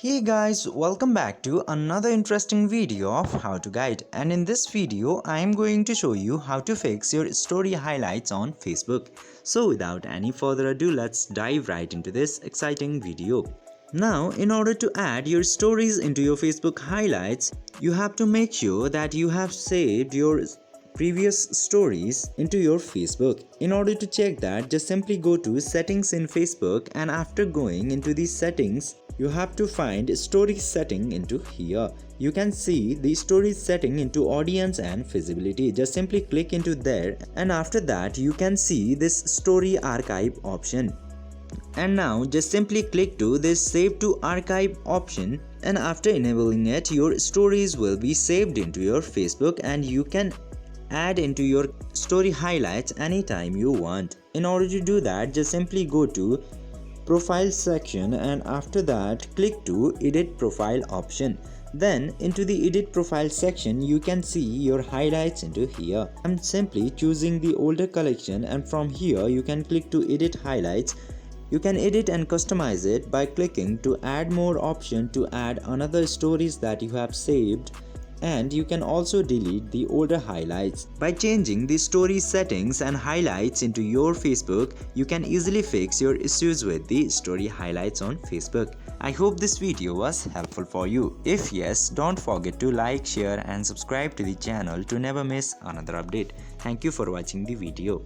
Hey guys, welcome back to another interesting video of how to guide, and in this video I am going to show you how to fix your story highlights on Facebook. So without any further ado, let's dive right into this exciting video. Now, in order to add your stories into your Facebook highlights, you have to make sure that you have saved your previous stories into your Facebook. In order to check that, just simply go to settings in Facebook, and after going into these settings, you have to find story setting into here. You can see the story setting into audience and visibility. Just simply click into there, and after that you can see this story archive option. And now just simply click to this save to archive option, and after enabling it, your stories will be saved into your Facebook and you can add into your story highlights anytime you want. In order to do that, just simply go to profile section, and after that click to edit profile option. Then into the edit profile section you can see your highlights into here. I'm simply choosing the older collection, and from here you can click to edit highlights. You can edit and customize it by clicking to add more option to add another stories that you have saved, and you can also delete the older highlights. By changing the story settings and highlights into your Facebook, you can easily fix your issues with the story highlights on Facebook. I hope this video was helpful for you. If yes, don't forget to like, share and subscribe to the channel to never miss another update. Thank you for watching the video.